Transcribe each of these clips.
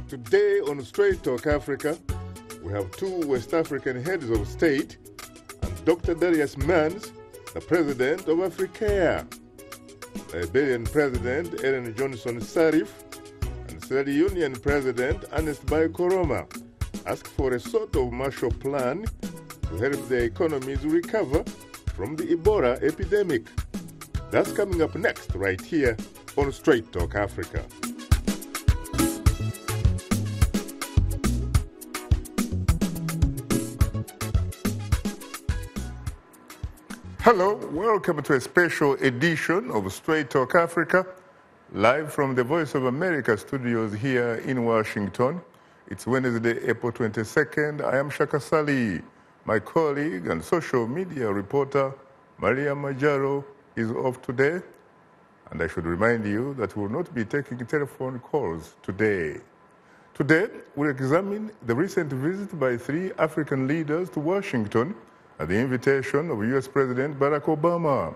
Today on Straight Talk Africa, we have two West African heads of state and Dr. Darius, the president of Africare, Liberian President Sirleaf, and Leone President Ernest by Koroma ask for a sort of Marshall Plan to help their economies recover from the Ebola epidemic. That's coming up next right here on Straight Talk Africa. Hello, welcome to a special edition of Straight Talk Africa, live from the Voice of America studios here in Washington. It's Wednesday, April 22nd. I am Shaka Ssali. My colleague and social media reporter, Maria Majaro, is off today. And I should remind you that we will not be taking telephone calls today. Today, we'll examine the recent visit by 3 African leaders to Washington at the invitation of U.S. President Barack Obama.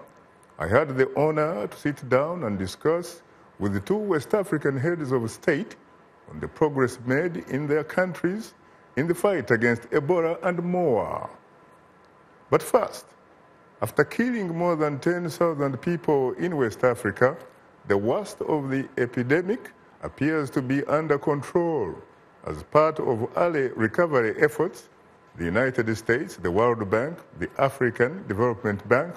I had the honor to sit down and discuss with the 2 West African heads of state on the progress made in their countries in the fight against Ebola and more. But first, after killing more than 10,000 people in West Africa, the worst of the epidemic appears to be under control. As part of early recovery efforts, the United States, the World Bank, the African Development Bank,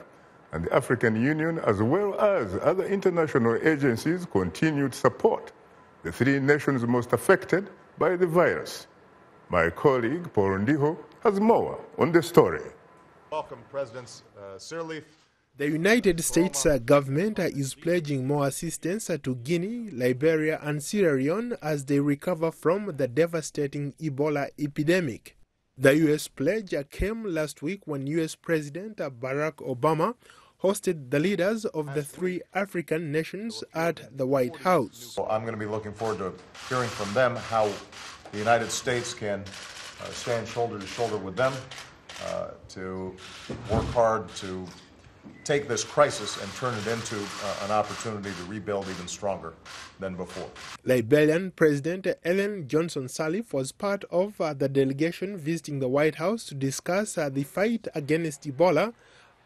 and the African Union, as well as other international agencies, continue to support the 3 nations most affected by the virus. My colleague, Paul Ndiho, has more on the story. Welcome, Presidents Sirleaf. The United States government is pledging more assistance to Guinea, Liberia, and Sierra Leone as they recover from the devastating Ebola epidemic. The U.S. pledge came last week when U.S. President Barack Obama hosted the leaders of the 3 African nations at the White House. So I'm going to be looking forward to hearing from them how the United States can stand shoulder to shoulder with them to work hard to take this crisis and turn it into an opportunity to rebuild even stronger than before. Liberian President Ellen Sirleaf was part of the delegation visiting the White House to discuss the fight against Ebola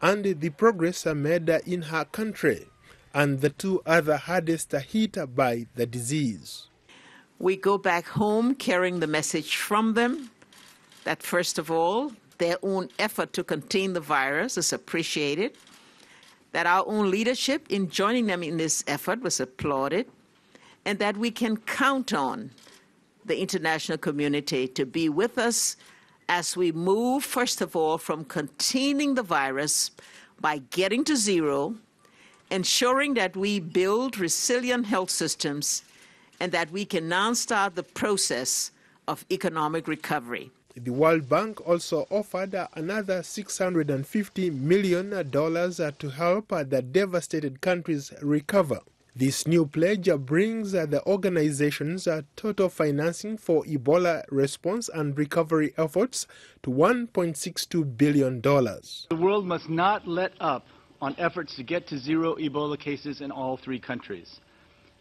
and the progress made in her country and the 2 other hardest hit by the disease. We go back home carrying the message from them that, first of all, their own effort to contain the virus is appreciated, that our own leadership in joining them in this effort was applauded, and that we can count on the international community to be with us as we move, first of all, from containing the virus by getting to zero, ensuring that we build resilient health systems, and that we can now start the process of economic recovery. The World Bank also offered another $650 million to help the devastated countries recover. This new pledge brings the organization's total financing for Ebola response and recovery efforts to $1.62 billion. The world must not let up on efforts to get to 0 Ebola cases in all 3 countries.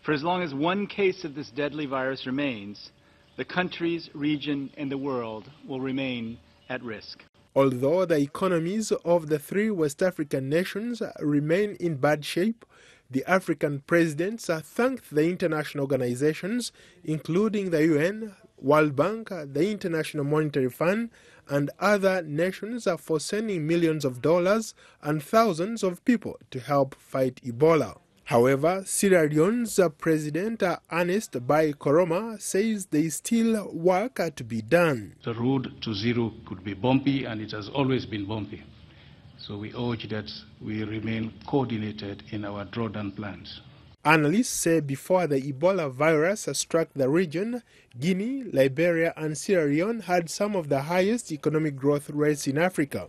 For as long as 1 case of this deadly virus remains, the countries, region, and the world will remain at risk. Although the economies of the 3 West African nations remain in bad shape, the African presidents thanked the international organizations, including the UN, World Bank, the International Monetary Fund, and other nations for sending millions of dollars and thousands of people to help fight Ebola. However, Sierra Leone's President Ernest by Koroma says there is still work to be done. The road to 0 could be bumpy, and it has always been bumpy. So we urge that we remain coordinated in our drawdown plans. Analysts say before the Ebola virus struck the region, Guinea, Liberia, and Sierra Leone had some of the highest economic growth rates in Africa.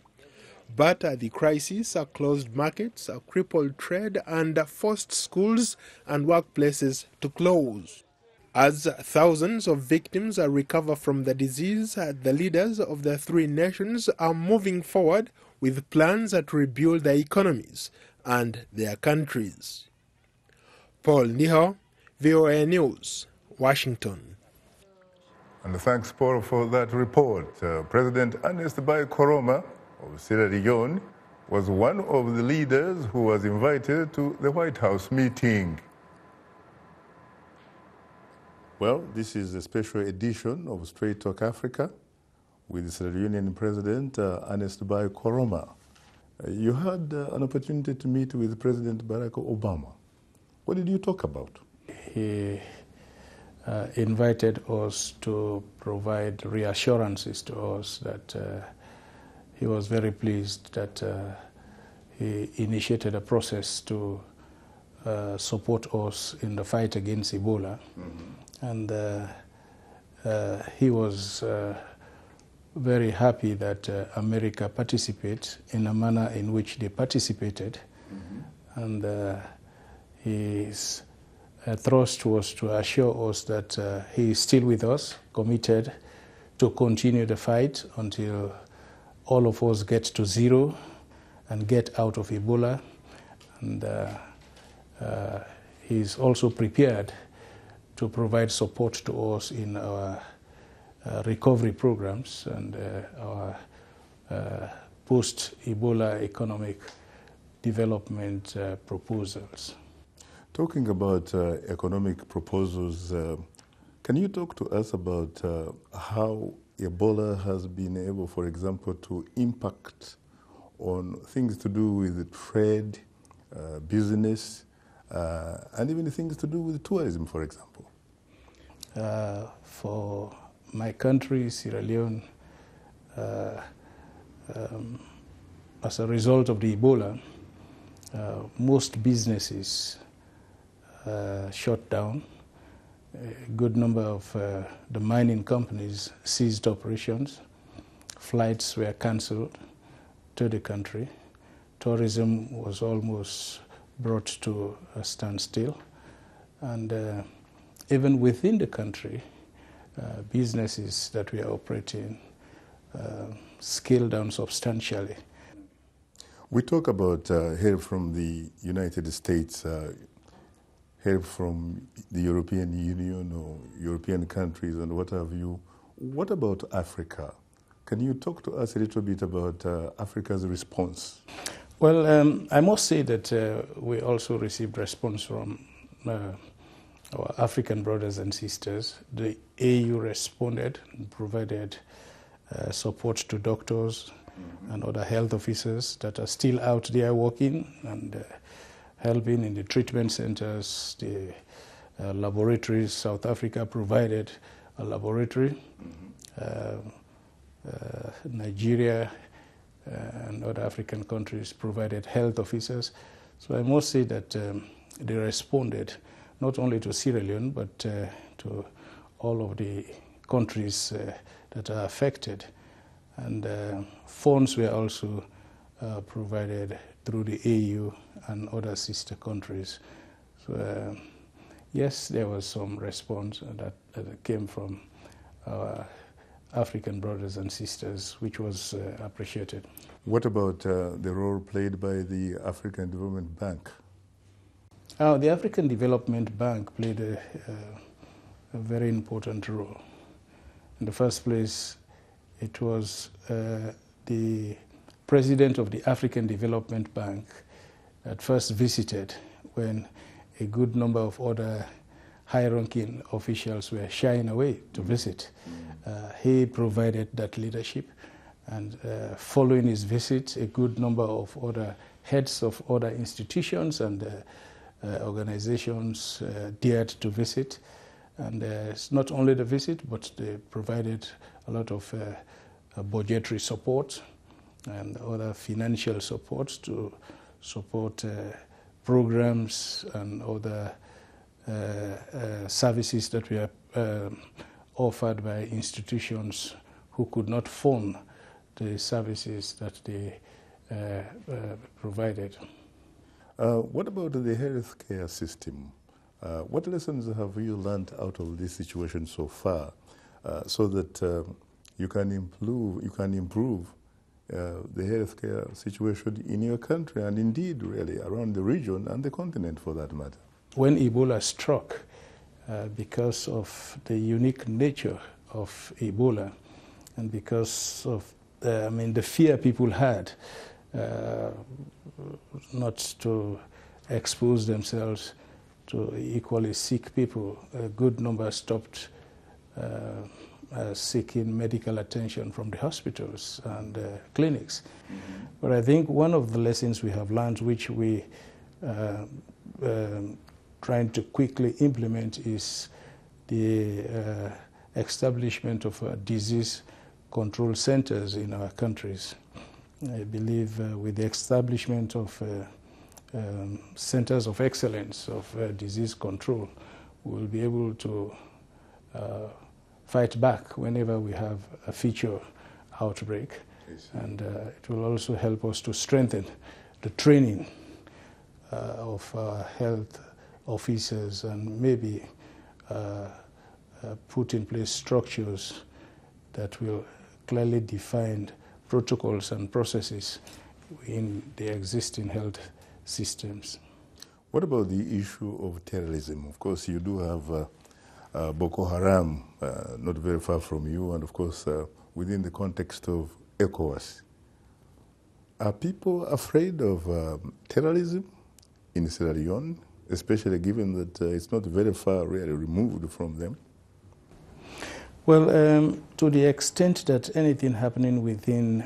But the crisis closed markets, crippled trade, and forced schools and workplaces to close. As thousands of victims recover from the disease, the leaders of the 3 nations are moving forward with plans to rebuild their economies and their countries. Paul Ndiho, VOA News, Washington. And thanks, Paul, for that report. President Ernest Koroma of Sierra Leone was one of the leaders who was invited to the White House meeting. Well, this is a special edition of Straight Talk Africa with Sierra Leonean President Ernest Koroma. You had an opportunity to meet with President Barack Obama. What did you talk about? He invited us to provide reassurances to us that he was very pleased that he initiated a process to support us in the fight against Ebola. And he was very happy that America participates in a manner in which they participated. And his thrust was to assure us that he is still with us, committed to continue the fight until all of us get to zero and get out of Ebola. And he's also prepared to provide support to us in our recovery programs and our post-Ebola economic development proposals. Talking about economic proposals, can you talk to us about how Ebola has been able, for example, to impact on things to do with trade, business, and even things to do with tourism, for example? For my country, Sierra Leone, as a result of the Ebola, most businesses shut down. A good number of the mining companies ceased operations. Flights were cancelled to the country. Tourism was almost brought to a standstill. And even within the country, businesses that we are operating scaled down substantially. We talk about help from the United States, help from the European Union or European countries and what have you. What about Africa? Can you talk to us a little bit about Africa's response? Well, I must say that we also received response from our African brothers and sisters. The AU responded and provided support to doctors and other health officers that are still out there working and helping in the treatment centers, the laboratories. South Africa provided a laboratory. Nigeria and other African countries provided health officers. So I must say that they responded not only to Sierra Leone, but to all of the countries that are affected. And funds were also provided through the AU and other sister countries. So yes, there was some response that came from our African brothers and sisters, which was appreciated. What about the role played by the African Development Bank? The African Development Bank played a very important role. In the first place, it was the president of the African Development Bank that first visited when a good number of other high-ranking officials were shying away to visit. He provided that leadership, and following his visit, a good number of other heads of other institutions and organizations dared to visit. And it's not only the visit, but they provided a lot of budgetary support and other financial support to support programs and other services that were offered by institutions who could not fund the services that they provided. What about the healthcare system? What lessons have you learned out of this situation so far, so that you can improve the healthcare situation in your country and indeed really around the region and the continent for that matter? When Ebola struck, because of the unique nature of Ebola, and because of the fear people had not to expose themselves to equally sick people, a good number stopped seeking medical attention from the hospitals and clinics. Mm-hmm. But I think one of the lessons we have learned, which we trying to quickly implement, is the establishment of disease control centers in our countries. I believe with the establishment of centers of excellence of disease control, we'll be able to fight back whenever we have a future outbreak. And it will also help us to strengthen the training of health officers, and maybe put in place structures that will clearly define protocols and processes in the existing health systems. What about the issue of terrorism? Of course, you do have Boko Haram not very far from you, and of course within the context of ECOWAS. Are people afraid of terrorism in Sierra Leone, especially given that it's not very far really removed from them? Well, to the extent that anything happening within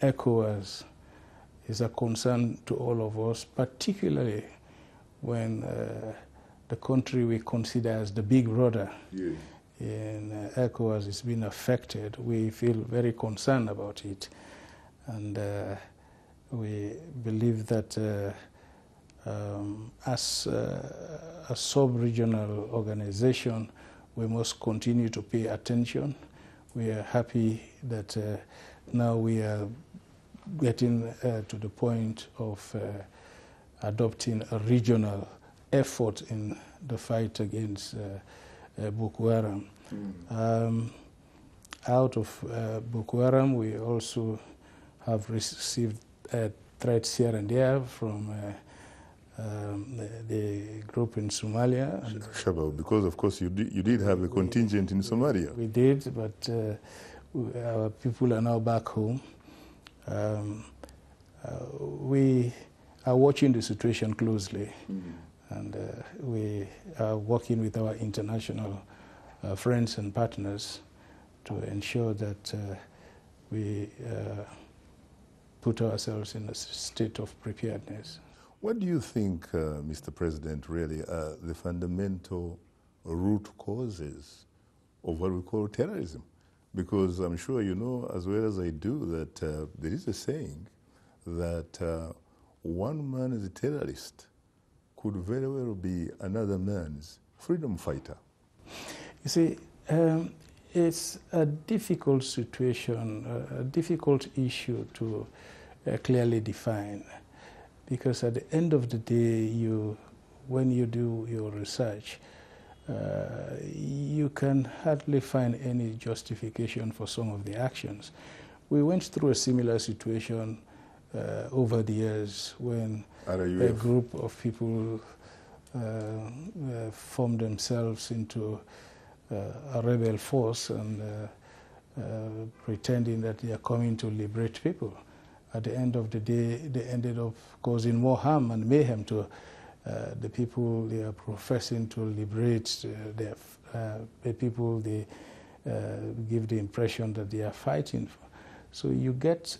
ECOWAS is a concern to all of us, particularly when the country we consider as the big brother in ECOWAS is being affected, we feel very concerned about it. And we believe that as a sub-regional organization, we must continue to pay attention. We are happy that now we are getting to the point of adopting a regional effort in the fight against Boko Haram. Out of Boko Haram, we also have received threats here and there from the group in Somalia. And because of course you did have a contingent in Somalia. We did, but our people are now back home. We are watching the situation closely, and we are working with our international friends and partners to ensure that we put ourselves in a state of preparedness. What do you think, Mr. President, really are the fundamental root causes of what we call terrorism? Because I'm sure you know as well as I do that there is a saying that one man is a terrorist could very well be another man's freedom fighter. You see, it's a difficult situation, a difficult issue to clearly define. Because at the end of the day, when you do your research, you can hardly find any justification for some of the actions. We went through a similar situation over the years when a group of people formed themselves into a rebel force and pretending that they are coming to liberate people. At the end of the day, they ended up causing more harm and mayhem to the people they are professing to liberate, the people they give the impression that they are fighting for. So you get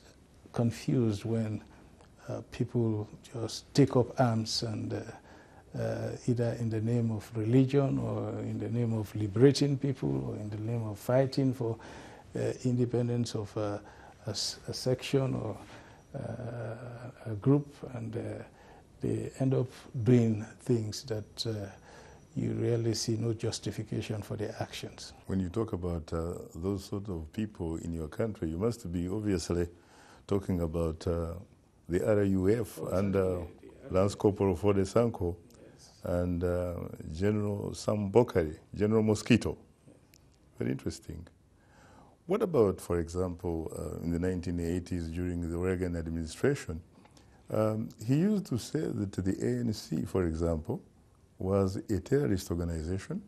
confused when people just take up arms and either in the name of religion or in the name of liberating people or in the name of fighting for independence of a section or a group, and they end up doing things that you really see no justification for their actions. When you talk about those sort of people in your country, you must be obviously talking about the RUF and Lance Corporal Fode Sanko and General Sam Bokari, General Mosquito. Very interesting. What about, for example, in the 1980s during the Reagan administration, he used to say that the ANC, for example, was a terrorist organization,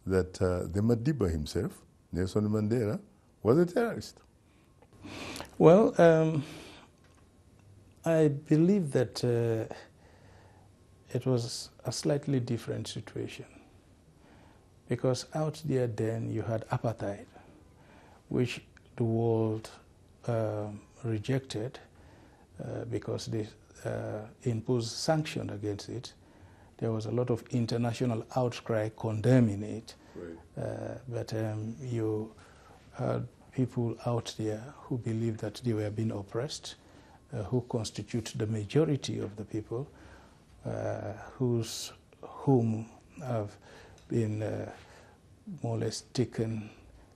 that the Madiba himself Nelson Mandela was a terrorist? Well, I believe that it was a slightly different situation, because out there then you had apartheid, which the world rejected because they imposed sanctions against it. There was a lot of international outcry condemning it. Right. But you had people out there who believed that they were being oppressed, who constitute the majority of the people, whose home have been more or less taken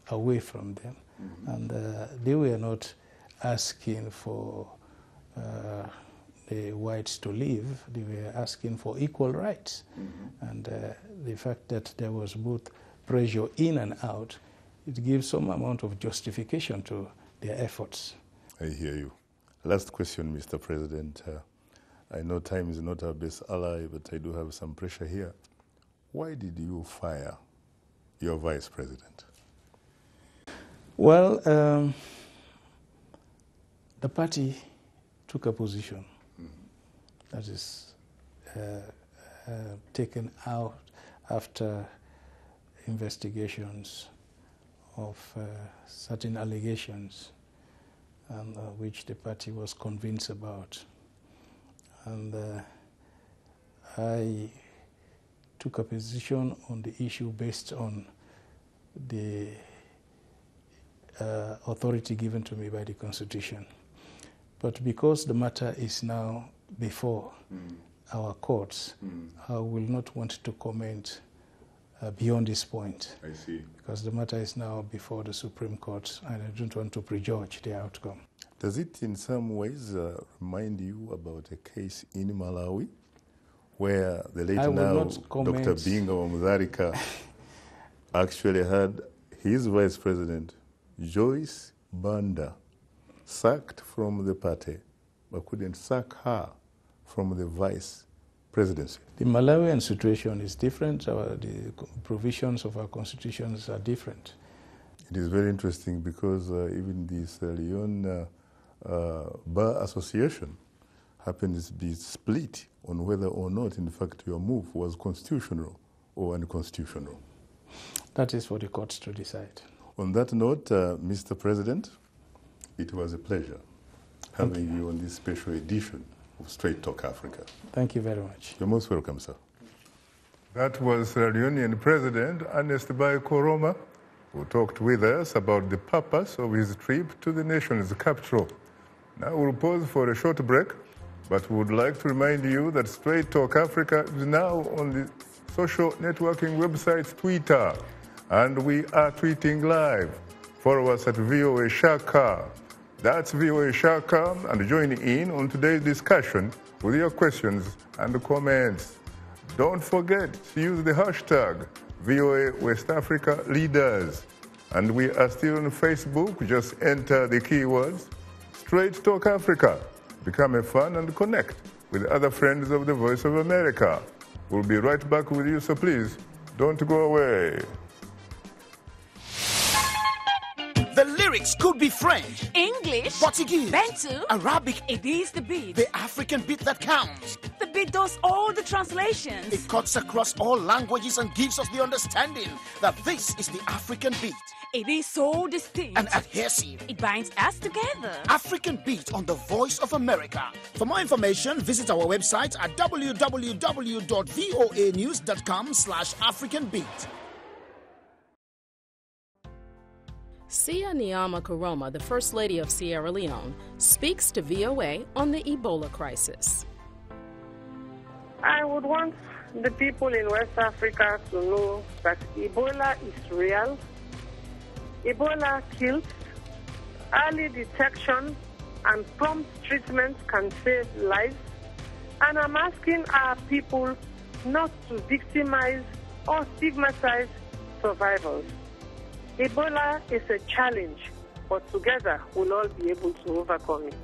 away from them. Mm-hmm. And they were not asking for the whites to leave, they were asking for equal rights. Mm-hmm. And the fact that there was both pressure in and out, it gives some amount of justification to their efforts. I hear you. Last question, Mr. President. I know time is not our best ally, but I do have some pressure here. Why did you fire your vice president? Well, the party took a position that is taken out after investigations of certain allegations which the party was convinced about. And I took a position on the issue based on the authority given to me by the Constitution. But because the matter is now before our courts, I will not want to comment beyond this point. I see. Because the matter is now before the Supreme Court, and I don't want to prejudge the outcome. Does it in some ways remind you about a case in Malawi where the late now Dr. Binga wa Mutharika actually had his vice president, Joyce Banda, sacked from the party, but couldn't sack her from the vice presidency? The Malawian situation is different. The provisions of our constitutions are different. It is very interesting because even this Leone Bar Association happens to be split on whether or not, in fact, your move was constitutional or unconstitutional. That is for the courts to decide. On that note, Mr. President, it was a pleasure having you on this special edition of Straight Talk Africa. Thank you very much. You're most welcome, sir. That was Sierra Leonean President Ernest Koroma, who talked with us about the purpose of his trip to the nation's capital. Now we'll pause for a short break, but we would like to remind you that Straight Talk Africa is now on the social networking website Twitter, and we are tweeting live. Follow us at VOA Shaka. That's VOA Shaka, and join in on today's discussion with your questions and comments. Don't forget to use the hashtag VOA West Africa Leaders. And we are still on Facebook. Just enter the keywords Straight Talk Africa. Become a fan and connect with other friends of the Voice of America. We'll be right back with you, so please don't go away. The lyrics could be French, English, Portuguese, Bantu, Arabic. It is the beat. The African beat that counts. The beat does all the translations. It cuts across all languages and gives us the understanding that this is the African beat. It is so distinct and adhesive. It binds us together. African Beat on the Voice of America. For more information, visit our website at www.voanews.com/AfricanBeat. Sia Nyama Koroma, the First Lady of Sierra Leone, speaks to VOA on the Ebola crisis. I would want the people in West Africa to know that Ebola is real. Ebola kills. Early detection and prompt treatment can save lives. And I'm asking our people not to victimize or stigmatize survivors. Ebola is a challenge, but together we'll all be able to overcome it.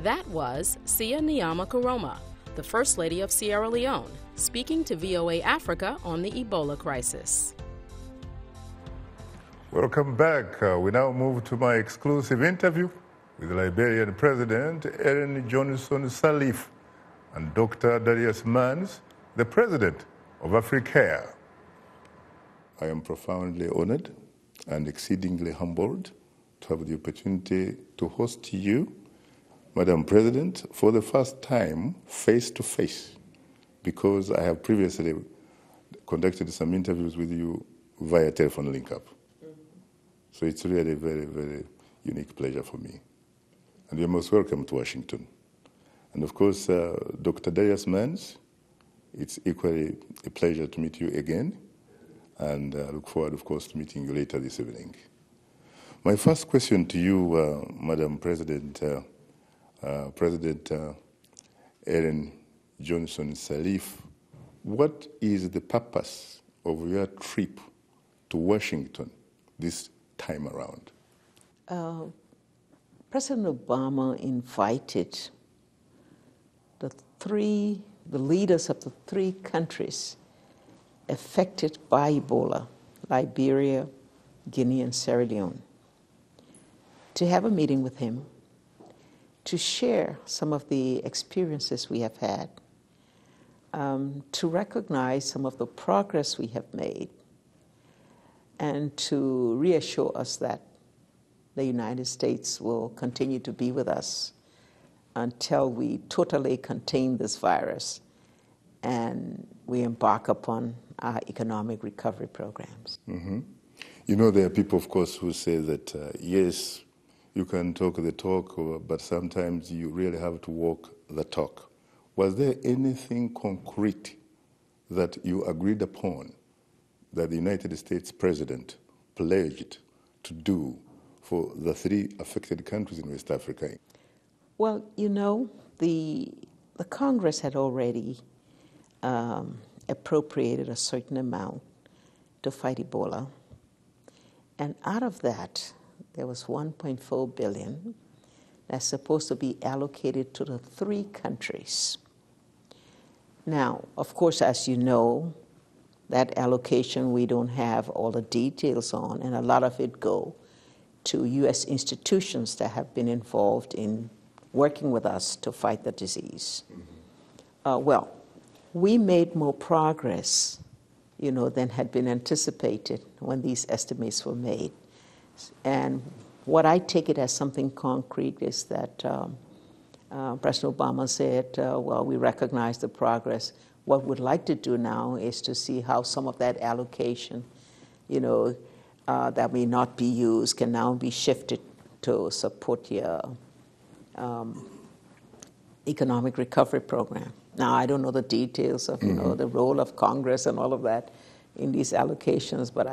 That was Sia Nyama Koroma, the First Lady of Sierra Leone, speaking to VOA Africa on the Ebola crisis. Welcome back. We now move to my exclusive interview with Liberian President Ernest Sirleaf and Dr. Darius, the President of Africare. I am profoundly honored and exceedingly humbled to have the opportunity to host you, Madam President, for the first time face-to-face, because I have previously conducted some interviews with you via telephone link-up. So it's really a very, very unique pleasure for me. And you're most welcome to Washington. And of course, Dr. Darius, it's equally a pleasure to meet you again. And I look forward, of course, to meeting you later this evening. My first question to you, Madam President, President Ernest Sirleaf, what is the purpose of your trip to Washington this time around? President Obama invited the leaders of the three countries affected by Ebola, Liberia, Guinea, and Sierra Leone, to have a meeting with him, to share some of the experiences we have had, to recognize some of the progress we have made, and to reassure us that the United States will continue to be with us until we totally contain this virus and we embark upon our economic recovery programs. Mm-hmm. You know, there are people, of course, who say that, yes, you can talk the talk, but sometimes you really have to walk the talk. Was there anything concrete that you agreed upon that the United States President pledged to do for the three affected countries in West Africa? Well, you know, the Congress had already appropriated a certain amount to fight Ebola. And out of that, there was $1.4 billion that's supposed to be allocated to the three countries. Now, of course, as you know, that allocation we don't have all the details on, and a lot of it go to U.S. institutions that have been involved in working with us to fight the disease. Well, we made more progress, you know, than had been anticipated when these estimates were made. And what I take it as something concrete is that President Obama said, well, we recognize the progress. What we'd like to do now is to see how some of that allocation, you know, that may not be used can now be shifted to support your economic recovery program. Now, I don't know the details of, you know, the role of Congress and all of that in these allocations, but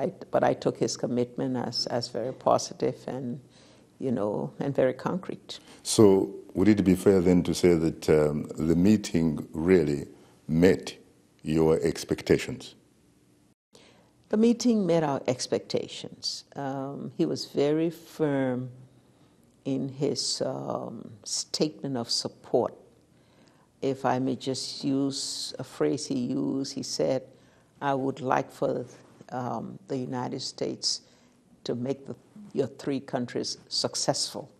I took his commitment as very positive and, you know, and very concrete. So would it be fair then to say that the meeting really met your expectations? The meeting met our expectations. He was very firm in his statement of support. If I may just use a phrase he used, he said, I would like for the United States to make your three countries successful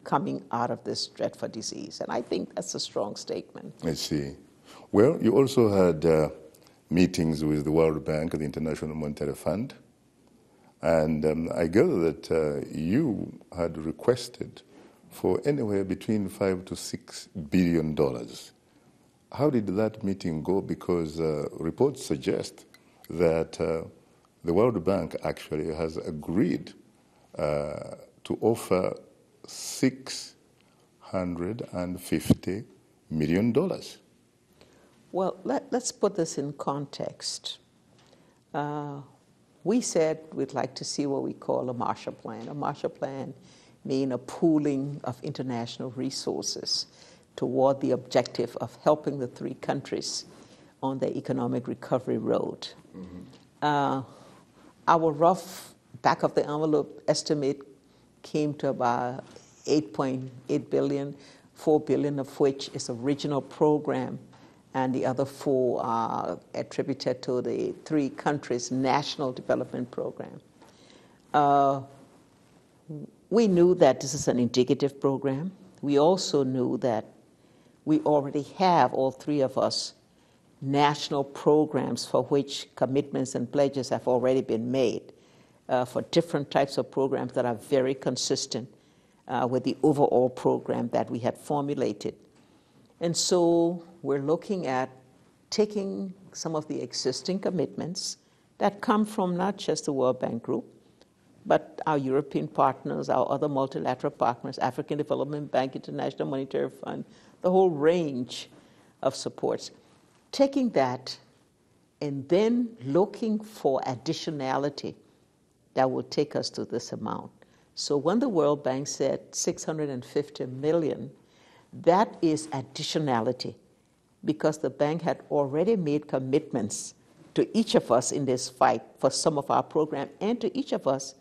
coming out of this dreadful disease. And I think that's a strong statement. I see. Well, you also had meetings with the World Bank, the International Monetary Fund, and I gather that you had requested for anywhere between $5 to $6 billion. How did that meeting go? Because reports suggest that the World Bank actually has agreed to offer $650 million. Well, let's put this in context. We said we'd like to see what we call a Marshall Plan. A Marshall Plan means a pooling of international resources toward the objective of helping the three countries on their economic recovery road. Our rough back-of-the-envelope estimate came to about $8.8 billion, $4 billion of which is a regional program, and the other $4 are attributed to the three countries' national development program. We knew that this is an indicative program. We also knew that we already have, all three of us, national programs for which commitments and pledges have already been made for different types of programs that are very consistent with the overall program that we had formulated. And so we're looking at taking some of the existing commitments that come from not just the World Bank Group, but our European partners, our other multilateral partners, African Development Bank, International Monetary Fund, the whole range of supports. Taking that and then looking for additionality that will take us to this amount. So when the World Bank said 650 million, that is additionality because the bank had already made commitments to each of us in this fight for some of our program and to each of us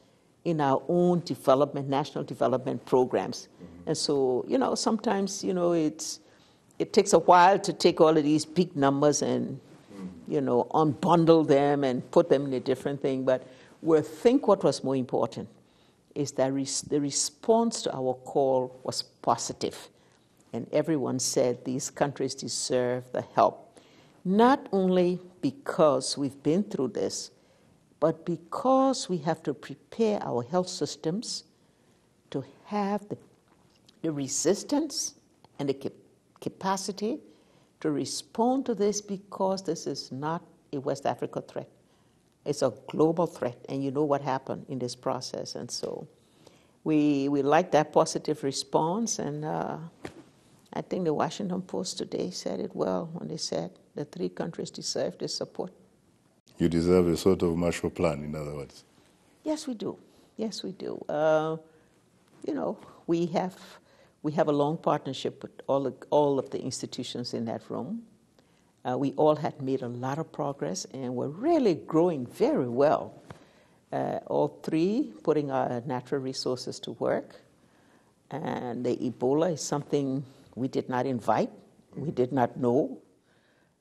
in our own development, national development programs. Mm-hmm. And so, sometimes, it takes a while to take all of these big numbers and, unbundle them and put them in a different thing. But we think what was more important is that the response to our call was positive. And everyone said these countries deserve the help, not only because we've been through this, but because we have to prepare our health systems to have the resistance and the capacity to respond to this, because this is not a West Africa threat. It's a global threat, and you know what happened in this process. And so we like that positive response, and I think the Washington Post today said it well when they said the three countries deserve this support. You deserve a sort of Marshall Plan, in other words. Yes, we do. Yes, we do. We have a long partnership with all of the institutions in that room. We all had made a lot of progress, and we're really growing very well. All three putting our natural resources to work. And the Ebola is something we did not invite, we did not know.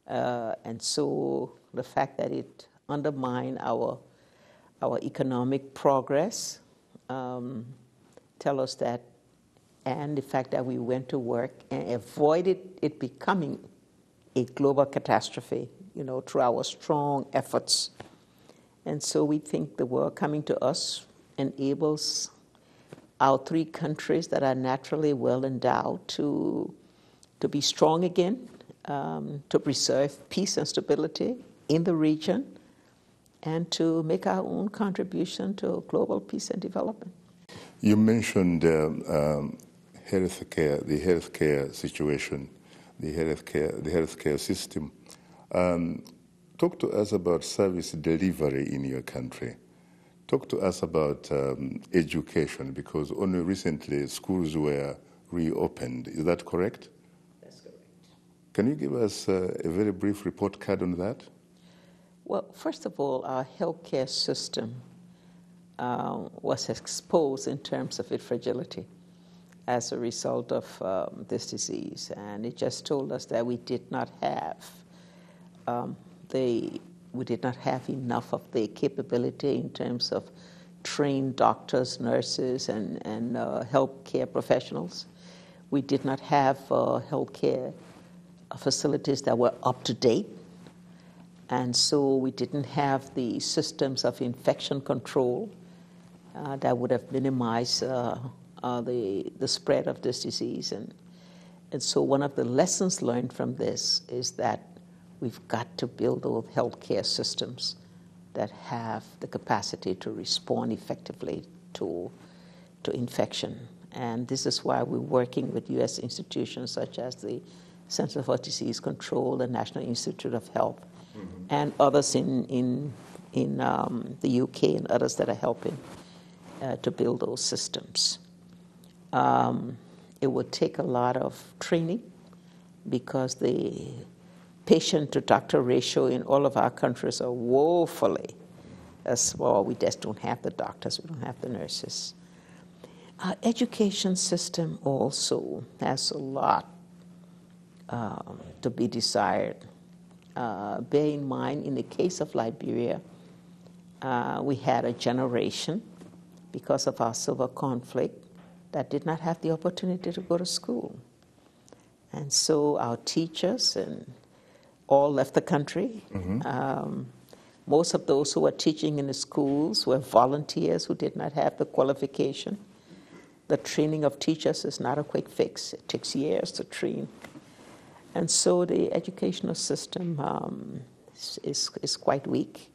And so the fact that it undermined our economic progress tell us that, and the fact that we went to work and avoided it becoming a global catastrophe, through our strong efforts. And so we think the world coming to us enables our three countries that are naturally well endowed to be strong again, to preserve peace and stability in the region, and to make our own contribution to global peace and development. You mentioned healthcare, the healthcare situation, the healthcare system. Talk to us about service delivery in your country. Talk to us about education, because only recently schools were reopened. Is that correct? That's correct. Can you give us a very brief report card on that? Well, first of all, our healthcare system was exposed in terms of its fragility as a result of this disease. And it just told us that we did not have enough of the capability in terms of trained doctors, nurses, and healthcare professionals. We did not have healthcare facilities that were up to date. And so we didn't have the systems of infection control that would have minimized the spread of this disease. And so one of the lessons learned from this is that we've got to build those healthcare systems that have the capacity to respond effectively to infection. And this is why we're working with U.S. institutions such as the Center for Disease Control, the National Institute of Health, and others in the UK and others that are helping to build those systems. It would take a lot of training because the patient-to-doctor ratio in all of our countries are woefully small. We just don't have the doctors, we don't have the nurses. Our education system also has a lot to be desired. Bear in mind, in the case of Liberia, we had a generation because of our civil conflict, that did not have the opportunity to go to school. And so our teachers and all left the country. Most of those who were teaching in the schools were volunteers who did not have the qualification. The training of teachers is not a quick fix. It takes years to train. And so the educational system is quite weak.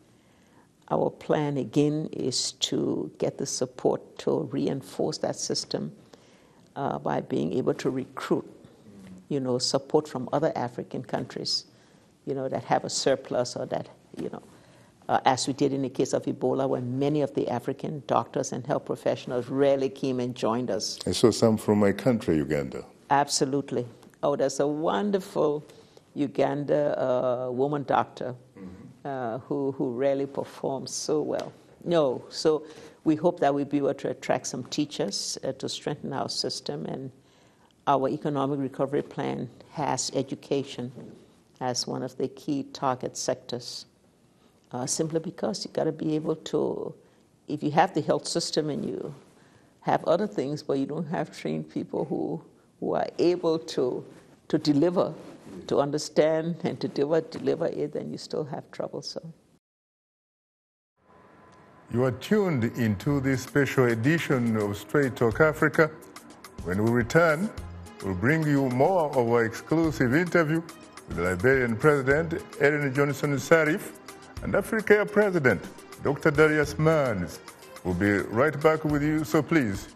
Our plan, again, is to get the support to reinforce that system by being able to recruit, support from other African countries, that have a surplus or that, as we did in the case of Ebola, when many of the African doctors and health professionals really came and joined us. I saw some from my country, Uganda. Absolutely. Oh, there's a wonderful Uganda woman doctor who really performs so well. So we hope that we'll be able to attract some teachers to strengthen our system, and our economic recovery plan has education as one of the key target sectors. Simply because you've got to be able to, if you have the health system and you have other things, but you don't have trained people who are able to deliver, to understand and to deliver it, then you still have trouble. So, you are tuned into this special edition of Straight Talk Africa. When we return, we'll bring you more of our exclusive interview with the Liberian President, Ernest Sirleaf, and Africare President, Dr. Darius. We'll be right back with you, so please,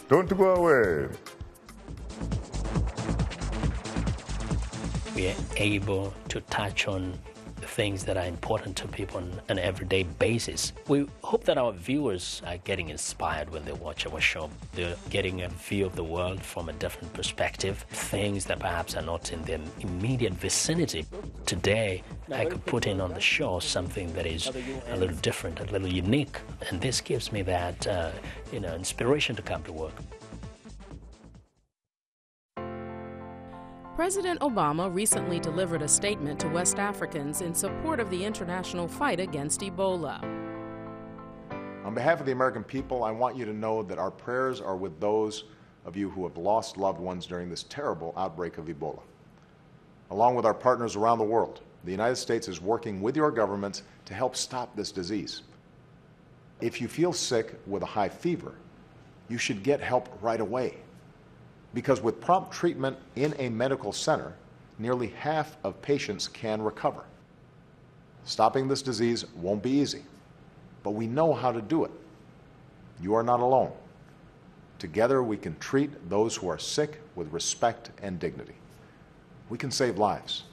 don't go away. We are able to touch on things that are important to people on an everyday basis. We hope that our viewers are getting inspired when they watch our show. They're getting a view of the world from a different perspective, things that perhaps are not in their immediate vicinity. Today, I could put in on the show something that is a little different, a little unique, and this gives me that inspiration to come to work. President Obama recently delivered a statement to West Africans in support of the international fight against Ebola. On behalf of the American people, I want you to know that our prayers are with those of you who have lost loved ones during this terrible outbreak of Ebola. Along with our partners around the world, the United States is working with your governments to help stop this disease. If you feel sick with a high fever, you should get help right away. Because with prompt treatment in a medical center, nearly half of patients can recover. Stopping this disease won't be easy, but we know how to do it. You are not alone. Together we can treat those who are sick with respect and dignity. We can save lives,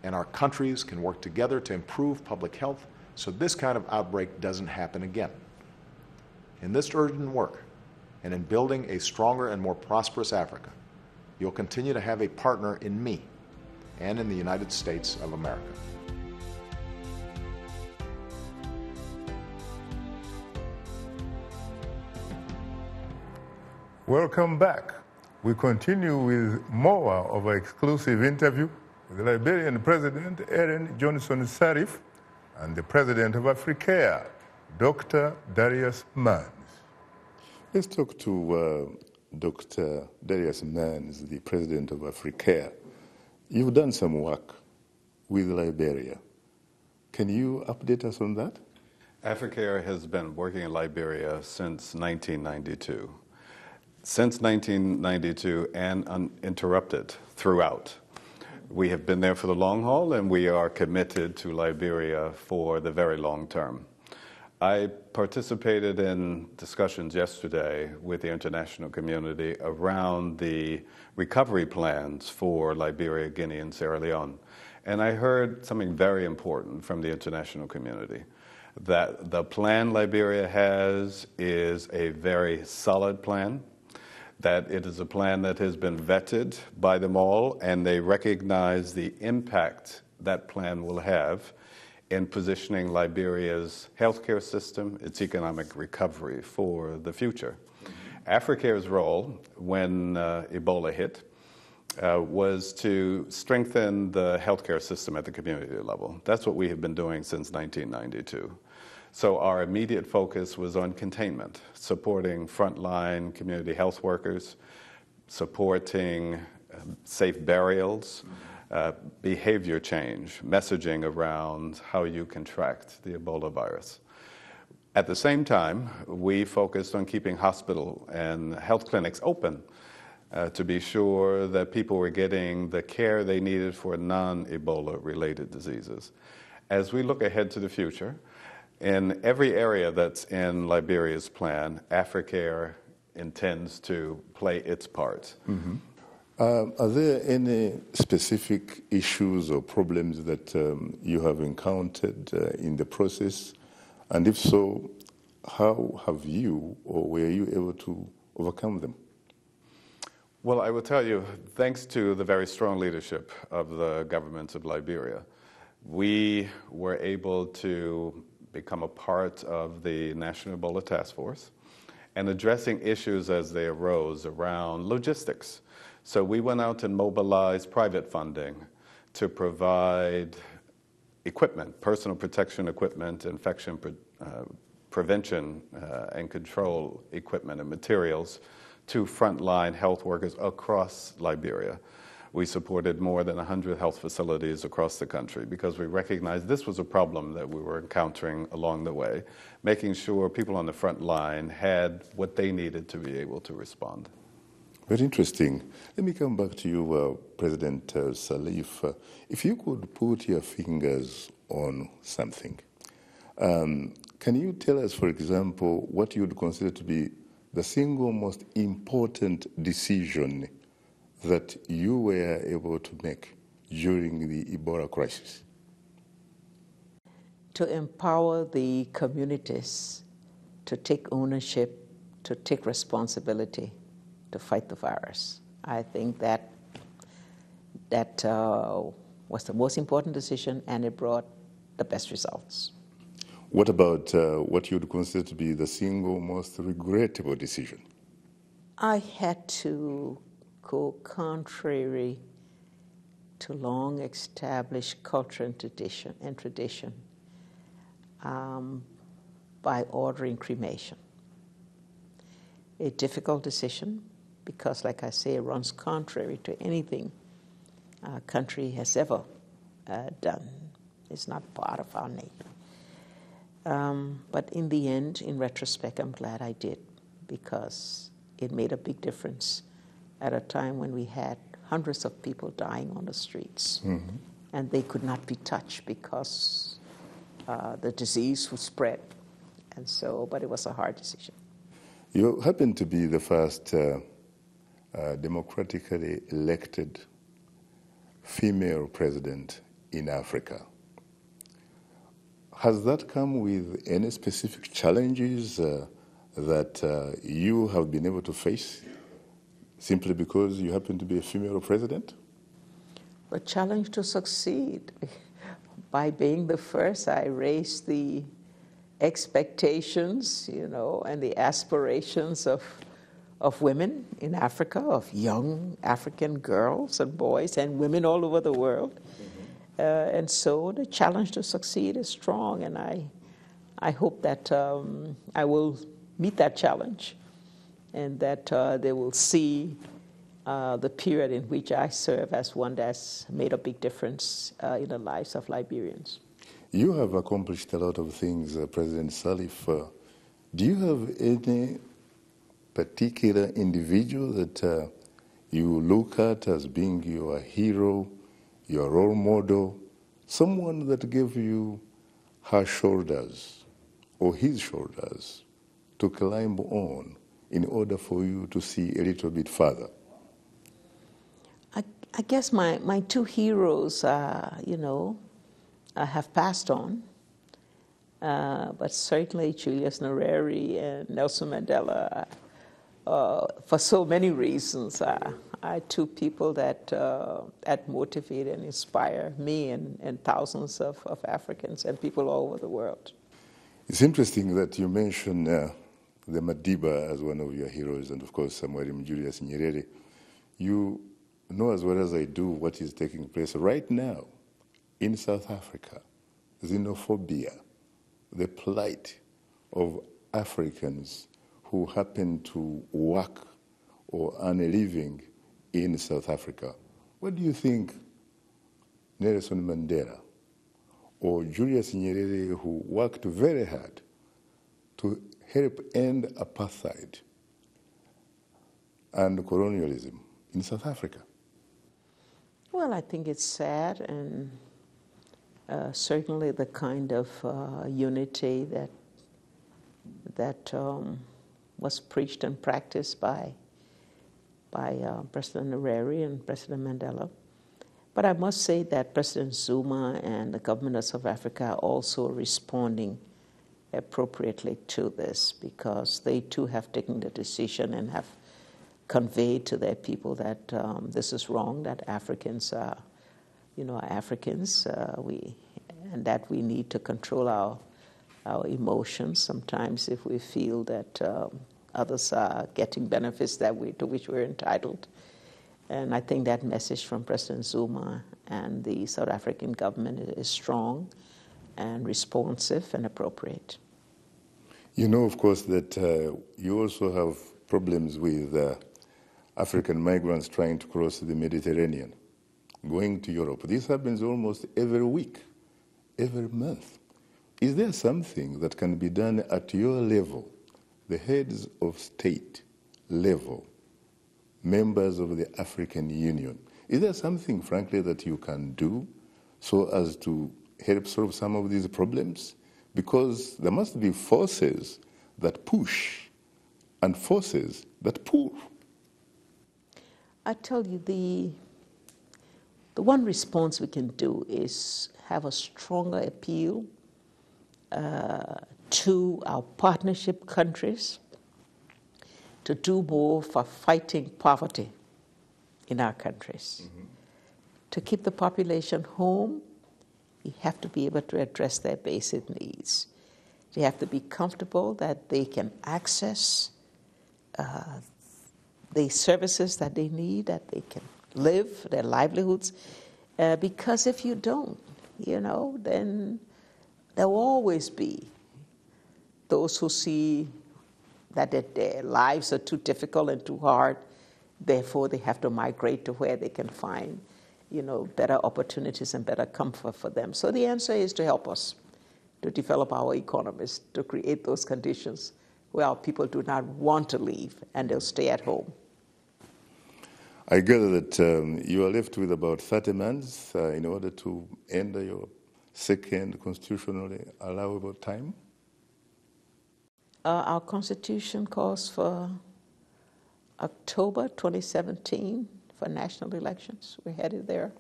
and our countries can work together to improve public health so this kind of outbreak doesn't happen again. In this urgent work, and in building a stronger and more prosperous Africa, you'll continue to have a partner in me and in the United States of America. Welcome back. We continue with more of our exclusive interview with the Liberian President, Ernest Sirleaf, and the President of Africare, Dr. Darius. Let's talk to Dr. Darius, the President of Africare. You've done some work with Liberia. Can you update us on that? Africare has been working in Liberia since 1992. Since 1992 and uninterrupted throughout. We have been there for the long haul, and we are committed to Liberia for the very long term. I participated in discussions yesterday with the international community around the recovery plans for Liberia, Guinea, and Sierra Leone. And I heard something very important from the international community, that the plan Liberia has is a very solid plan, that it is a plan that has been vetted by them all, and they recognize the impact that plan will have in positioning Liberia's healthcare system, its economic recovery for the future. Africare's role when Ebola hit was to strengthen the healthcare system at the community level. That's what we have been doing since 1992. So our immediate focus was on containment, supporting frontline community health workers, supporting safe burials, behavior change, messaging around how you contract the Ebola virus. At the same time, we focused on keeping hospital and health clinics open to be sure that people were getting the care they needed for non-Ebola related diseases. As we look ahead to the future, in every area that's in Liberia's plan, Africare intends to play its part. Mm-hmm. Are there any specific issues or problems that you have encountered in the process? And if so, how have you or were you able to overcome them? Well, I will tell you, thanks to the very strong leadership of the government of Liberia, we were able to become a part of the National Ebola Task Force and addressing issues as they arose around logistics. So we went out and mobilized private funding to provide equipment, personal protection equipment, infection prevention and control equipment and materials to frontline health workers across Liberia. We supported more than 100 health facilities across the country because we recognized this was a problem that we were encountering along the way, making sure people on the front line had what they needed to be able to respond. Very interesting. Let me come back to you, President Sirleaf. If you could put your fingers on something, can you tell us, for example, what you would consider to be the single most important decision that you were able to make during the Ebola crisis? To empower the communities to take ownership, to take responsibility, to fight the virus. I think that was the most important decision, and it brought the best results. What about what you would consider to be the single most regrettable decision? I had to go contrary to long-established culture and tradition by ordering cremation. A difficult decision because, like I say, it runs contrary to anything our country has ever done. It's not part of our nature. But in the end, in retrospect, I'm glad I did because it made a big difference at a time when we had hundreds of people dying on the streets, mm-hmm. and they could not be touched because the disease was spread. And so, but it was a hard decision. You happen to be the first democratically elected female president in Africa. Has that come with any specific challenges that you have been able to face simply because you happen to be a female president? The challenge to succeed. By being the first, I raised the expectations, and the aspirations of women in Africa, of young African girls and boys and women all over the world. And so the challenge to succeed is strong, and I hope that I will meet that challenge and that they will see the period in which I serve as one that's made a big difference in the lives of Liberians. You have accomplished a lot of things, President Sirleaf. Do you have any particular individual that you look at as being your hero, your role model, someone that gave you her shoulders or his shoulders to climb on in order for you to see a little bit further? I guess my two heroes, have passed on, but certainly Julius Nyerere and Nelson Mandela, for so many reasons, are two people that motivate and inspire me and thousands of Africans and people all over the world. It's interesting that you mention the Madiba as one of your heroes, and of course Samuel Julius Nyerere. You know as well as I do what is taking place right now in South Africa. Xenophobia the plight of Africans who happen to work or earn a living in South Africa? What do you think Nelson Mandela or Julius Nyerere, who worked very hard to help end apartheid and colonialism in South Africa? Well, I think it's sad, and certainly the kind of unity that was preached and practiced by President Nyerere and President Mandela. But I must say that President Zuma and the government of South Africa are also responding appropriately to this, because they too have taken the decision and have conveyed to their people that this is wrong, that Africans are, Africans, and that we need to control our emotions sometimes if we feel that others are getting benefits to which we're entitled. And I think that message from President Zuma and the South African government is strong and responsive and appropriate. You know, of course, that you also have problems with African migrants trying to cross the Mediterranean, going to Europe. This happens almost every week, every month. Is there something that can be done at your level, the heads of state level, members of the African Union? Is there something, frankly, that you can do so as to help solve some of these problems? Because there must be forces that push and forces that pull. I tell you, the one response we can do is have a stronger appeal to our partnership countries to do more for fighting poverty in our countries. Mm-hmm. To keep the population home, you have to be able to address their basic needs. They have to be comfortable that they can access the services that they need, that they can live, their livelihoods. Because if you don't, then there will always be those who see that their lives are too difficult and too hard, therefore they have to migrate to where they can find, better opportunities and better comfort for them. So the answer is to help us to develop our economies, to create those conditions where our people do not want to leave and they'll stay at home. I gather that you are left with about 30 months in order to end your second constitutionally allowable time? Our Constitution calls for October 2017 for national elections. We're headed there.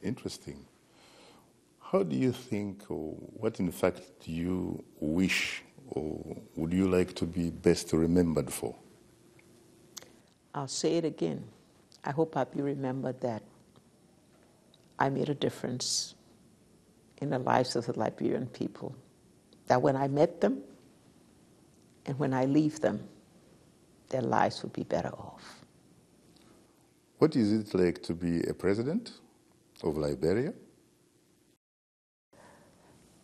Interesting. How do you think, or what in fact do you wish, or would you like to be best remembered for? I'll say it again. I hope I'll be remembered that I made a difference in the lives of the Liberian people. That when I met them, and when I leave them, their lives would be better off. What is it like to be a president of Liberia?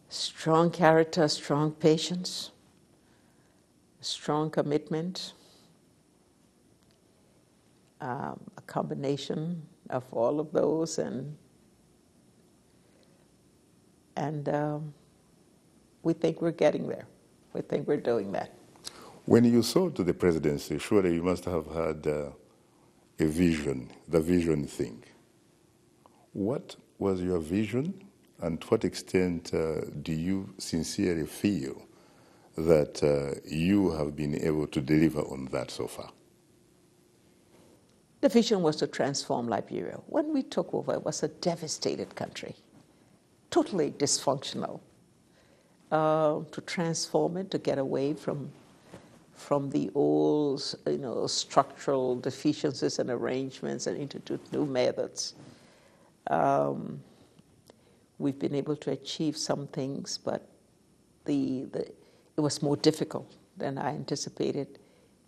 Strong character, strong patience, strong commitment, a combination of all of those, and we think we're getting there. We think we're doing that. When you sold to the presidency, surely you must have had a vision, the vision thing. What was your vision, and to what extent do you sincerely feel that you have been able to deliver on that so far? The vision was to transform Liberia. When we took over, it was a devastated country, totally dysfunctional. To transform it, to get away from the old, structural deficiencies and arrangements, and introduce new methods. We've been able to achieve some things, but it was more difficult than I anticipated,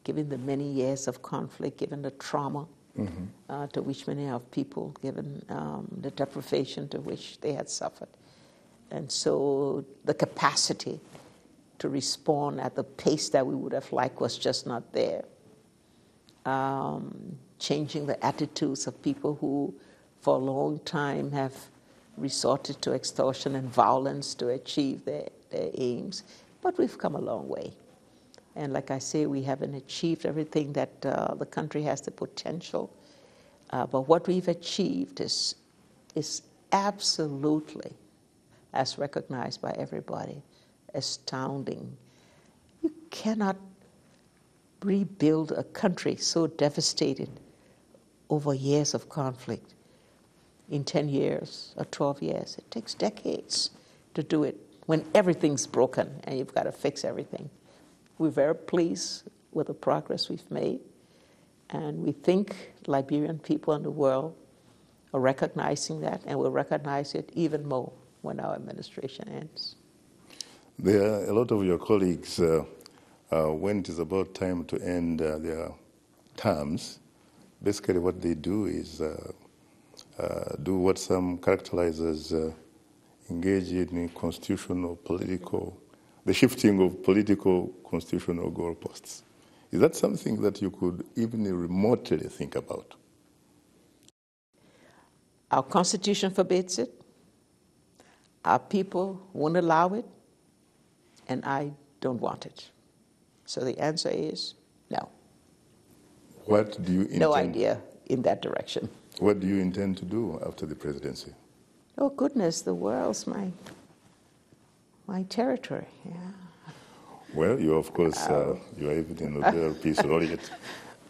given the many years of conflict, given the trauma to which many of people, given the deprivation to which they had suffered. And so the capacity to respond at the pace that we would have liked was just not there. Changing the attitudes of people who for a long time have resorted to extortion and violence to achieve their aims. But we've come a long way. And like I say, we haven't achieved everything that the country has the potential. But what we've achieved is absolutely, as recognized by everybody, astounding. You cannot rebuild a country so devastated over years of conflict in 10 years or 12 years. It takes decades to do it when everything's broken and you've got to fix everything. We're very pleased with the progress we've made, and we think Liberian people in the world are recognizing that, and will recognize it even more when our administration ends. There are a lot of your colleagues, when it is about time to end their terms, basically what they do is do what some characterize as engage in constitutional, political, the shifting of political constitutional goalposts. Is that something that you could even remotely think about? Our Constitution forbids it. Our people won't allow it, and I don't want it. So the answer is no. What do you intend? No idea in that direction. What do you intend to do after the presidency? Oh goodness, the world's my territory. Yeah. Well, you of course you are even in Nobel Peace Laureate.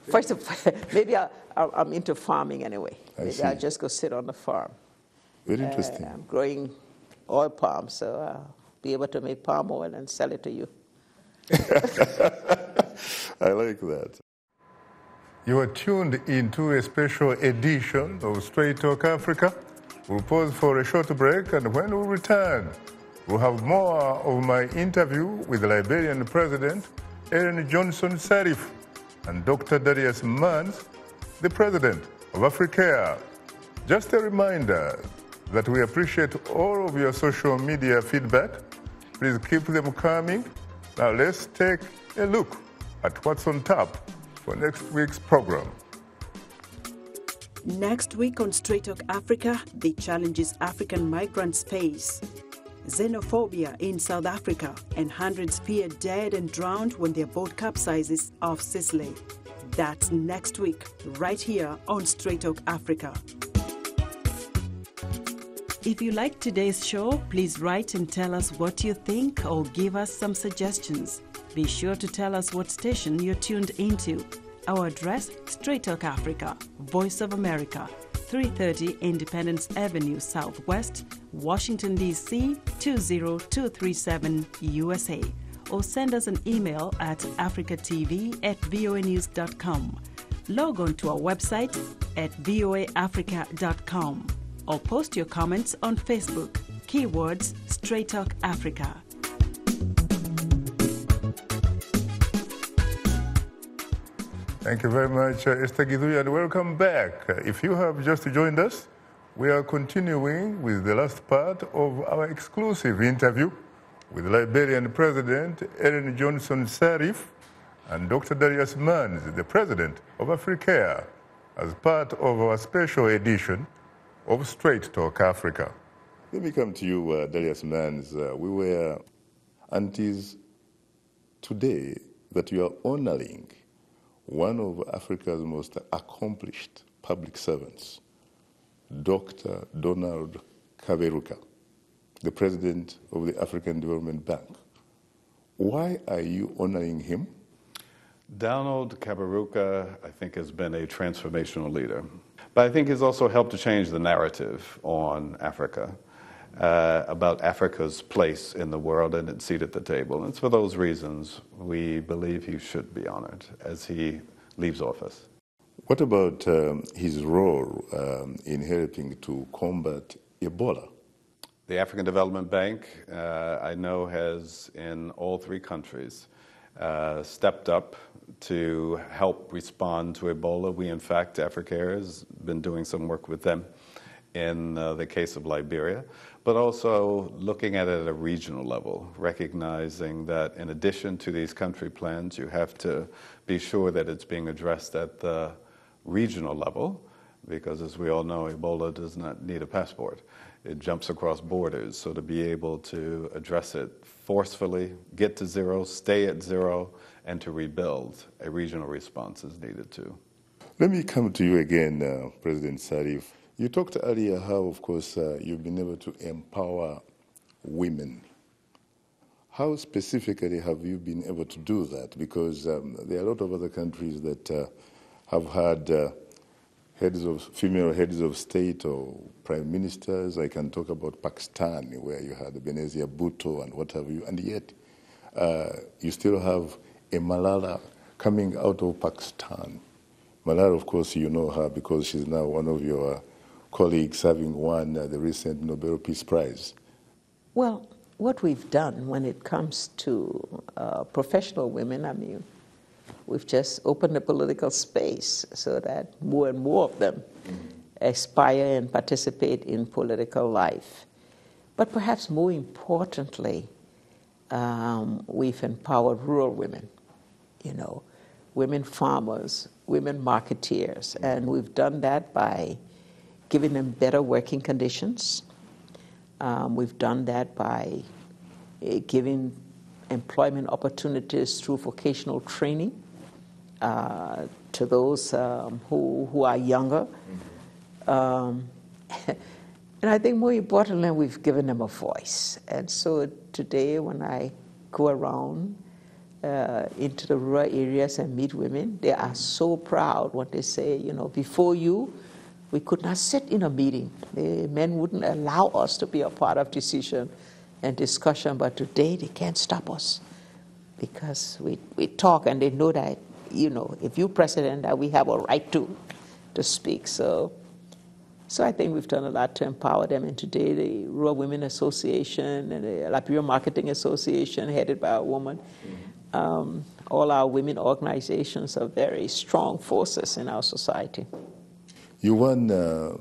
First of all, maybe I'm into farming anyway. Maybe I'll just go sit on the farm. Very interesting. I'm growing oil palm, so I'll be able to make palm oil and sell it to you. I like that. You are tuned into a special edition of Straight Talk Africa. We'll pause for a short break, and when we return, we'll have more of my interview with the Liberian President, Ernest Sirleaf, and Dr. Darius, the President of Africare. Just a reminder that we appreciate all of your social media feedback. Please keep them coming. Now let's take a look at what's on tap for next week's program. Next week on Straight Talk Africa, the challenges African migrants face. Xenophobia in South Africa, and hundreds fear dead and drowned when their boat capsizes off Sicily. That's next week, right here on Straight Talk Africa. If you like today's show, please write and tell us what you think or give us some suggestions. Be sure to tell us what station you're tuned into. Our address, Straight Talk Africa, Voice of America, 330 Independence Avenue Southwest, Washington, D.C. 20237 USA. Or send us an email at africatv@voanews.com. Log on to our website at voaafrica.com. Or post your comments on Facebook. Keywords Straight Talk Africa. Thank you very much, Esther Gidui, and welcome back. If you have just joined us, we are continuing with the last part of our exclusive interview with Liberian President Ernest Sirleaf and Dr. Darius, the President of Africare, as part of our special edition of Straight Talk Africa. Let me come to you, Darius. We were aunties today that you are honoring one of Africa's most accomplished public servants, Dr. Donald Kaberuka, the President of the African Development Bank. Why are you honoring him? Donald Kaberuka, I think, has been a transformational leader. But I think he's also helped to change the narrative on Africa, about Africa's place in the world and its seat at the table. And it's for those reasons we believe he should be honored as he leaves office. What about his role in helping to combat Ebola? The African Development Bank, I know, has in all three countries stepped up to help respond to Ebola. We, in fact, Africare has been doing some work with them in the case of Liberia, but also looking at it at a regional level, recognizing that in addition to these country plans, you have to be sure that it's being addressed at the regional level, because as we all know, Ebola does not need a passport. It jumps across borders, so to be able to address it forcefully, get to zero, stay at zero, and to rebuild, a regional response is needed too. Let me come to you again, President Sirleaf. You talked earlier how, of course, you've been able to empower women. How specifically have you been able to do that? Because there are a lot of other countries that have had female heads of state or prime ministers. I can talk about Pakistan, where you had Benazir Bhutto and what have you, and yet you still have a Malala coming out of Pakistan. Malala, of course, you know her because she's now one of your colleagues, having won the recent Nobel Peace Prize. Well, what we've done when it comes to professional women, I mean, we've just opened a political space so that more and more of them aspire and participate in political life. But perhaps more importantly, we've empowered rural women, you know, women farmers, women marketeers, and we've done that by giving them better working conditions. We've done that by giving employment opportunities through vocational training to those who are younger. And I think more importantly, we've given them a voice. And so today when I go around into the rural areas and meet women, they are so proud when they say, you know, before you, we could not sit in a meeting. The men wouldn't allow us to be a part of decision and discussion, but today they can't stop us because we talk and they know that, you know, if you're president, that we have a right to speak. So I think we've done a lot to empower them. And today the Rural Women Association and the Liberia Marketing Association, headed by a woman, all our women organizations are very strong forces in our society. You won a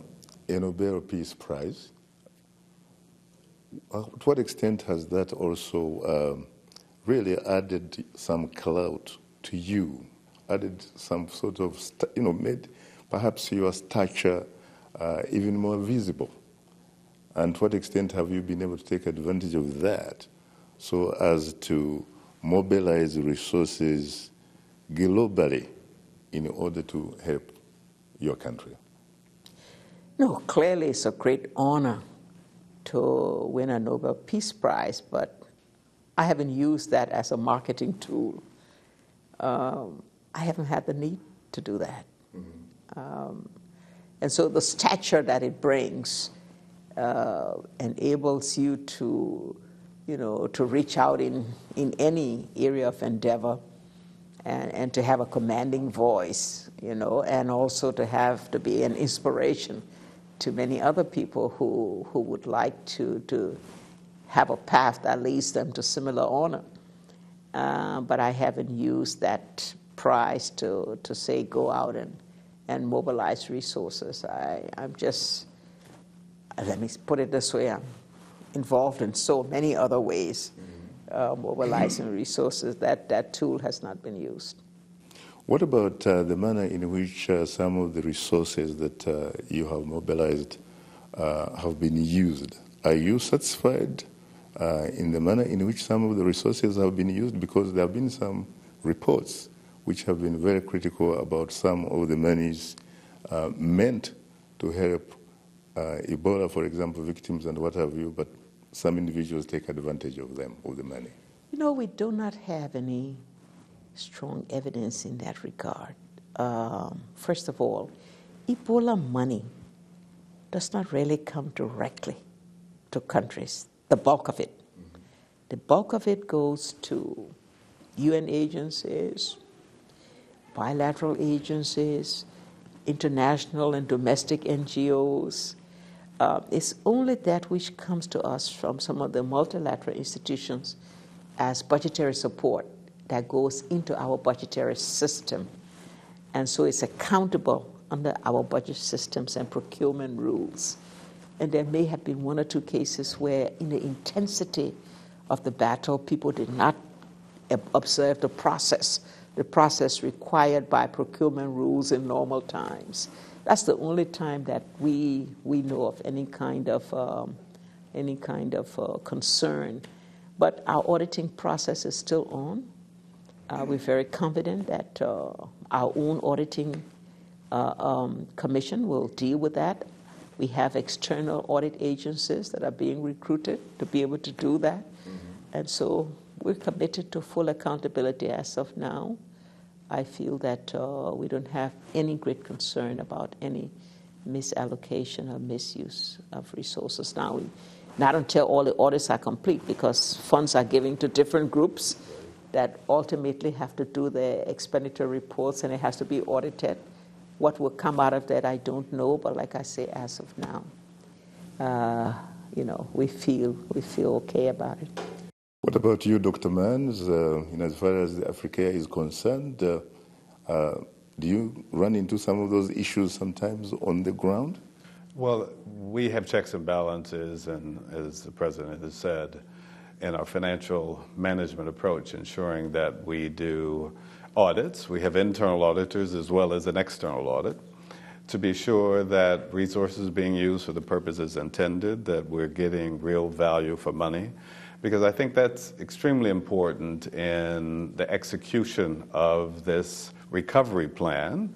Nobel Peace Prize. To what extent has that also really added some clout to you, added some sort of, made perhaps your stature even more visible? And to what extent have you been able to take advantage of that so as to mobilize resources globally in order to help your country? No, clearly it's a great honor to win a Nobel Peace Prize, but I haven't used that as a marketing tool. I haven't had the need to do that. And so the stature that it brings enables you to, to reach out in any area of endeavor and to have a commanding voice, and also to be an inspiration to many other people who would like to have a path that leads them to similar honor. But I haven't used that prize to say go out and mobilize resources. I'm just, let me put it this way, I'm involved in so many other ways, mobilizing resources, that tool has not been used. What about the manner in which some of the resources that you have mobilized have been used? Are you satisfied in the manner in which some of the resources have been used? Because there have been some reports which have been very critical about some of the monies meant to help Ebola, for example, victims and what have you, but some individuals take advantage of them, of the money. We do not have any strong evidence in that regard. First of all, Ebola money does not really come directly to countries, the bulk of it. The bulk of it goes to UN agencies, bilateral agencies, international and domestic NGOs. It's only that which comes to us from some of the multilateral institutions as budgetary support that goes into our budgetary system. And so it's accountable under our budget systems and procurement rules. And there may have been one or two cases where, in the intensity of the battle, people did not observe the process required by procurement rules in normal times. That's the only time that we know of any kind of concern. But our auditing process is still on. We're very confident that our own auditing commission will deal with that. We have external audit agencies that are being recruited to be able to do that. And so we're committed to full accountability as of now. I feel that we don't have any great concern about any misallocation or misuse of resources. Now, not until all the audits are complete, because funds are given to different groups that ultimately have to do their expenditure reports, and it has to be audited. What will come out of that, I don't know, but like I say, as of now, we feel okay about it. What about you, Dr. Mans? As far as the Africare is concerned, do you run into some of those issues sometimes on the ground? Well, we have checks and balances, and as the President has said, in our financial management approach, ensuring that we do audits. We have internal auditors as well as an external audit to be sure that resources are being used for the purposes intended, that we're getting real value for money. Because I think that's extremely important in the execution of this recovery plan,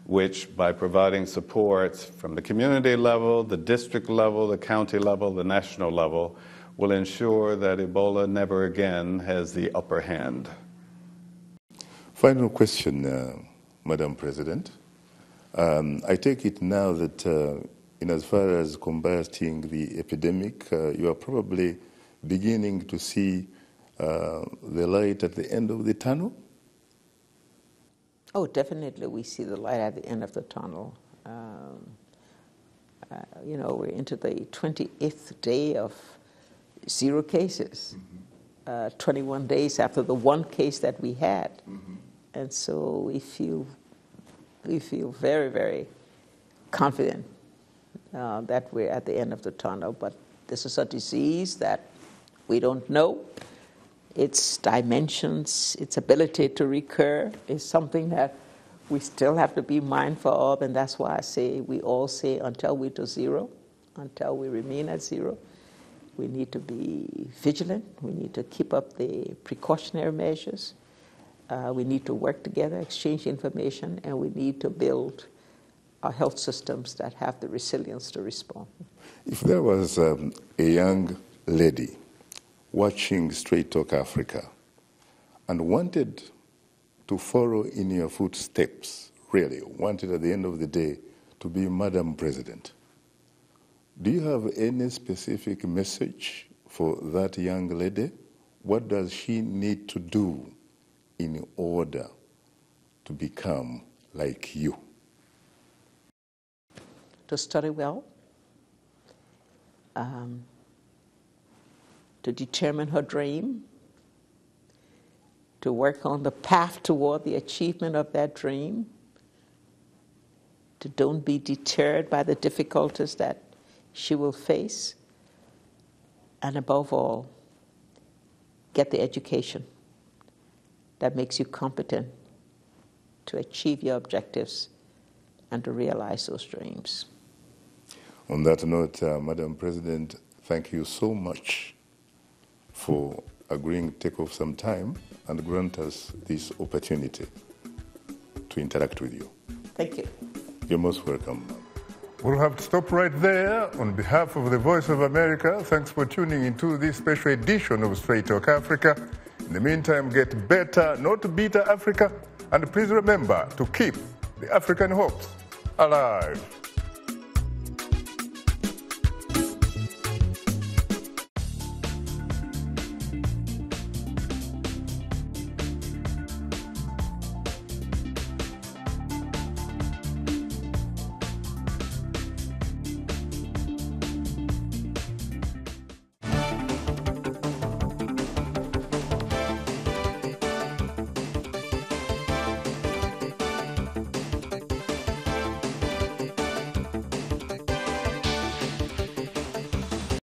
which by providing support from the community level, the district level, the county level, the national level, will ensure that Ebola never again has the upper hand. Final question, Madam President. I take it now that in as far as combating the epidemic, you are probably beginning to see the light at the end of the tunnel? Oh, definitely we see the light at the end of the tunnel. We're into the 28th day of 0 cases, 21 days after the 1 case that we had. And so we feel very, very confident that we're at the end of the tunnel. But this is a disease that we don't know. Its dimensions, its ability to recur is something that we still have to be mindful of, and that's why we all say until we do 0, until we remain at 0, we need to be vigilant. We need to keep up the precautionary measures. We need to work together, exchange information, and we need to build our health systems that have the resilience to respond. If there was a young lady watching Straight Talk Africa and wanted to follow in your footsteps, really wanted at the end of the day to be Madam President, do you have any specific message for that young lady? What does she need to do in order to become like you? To study well, to determine her dream, to work on the path toward the achievement of that dream, to don't be deterred by the difficulties that she will face, and above all, get the education that makes you competent to achieve your objectives and to realize those dreams. On that note, Madam President, thank you so much for agreeing to take off some time and grant us this opportunity to interact with you. Thank you. You're most welcome. We'll have to stop right there. On behalf of the Voice of America, thanks for tuning into this special edition of Straight Talk Africa. In the meantime, get better, not bitter Africa, and please remember to keep the African hopes alive.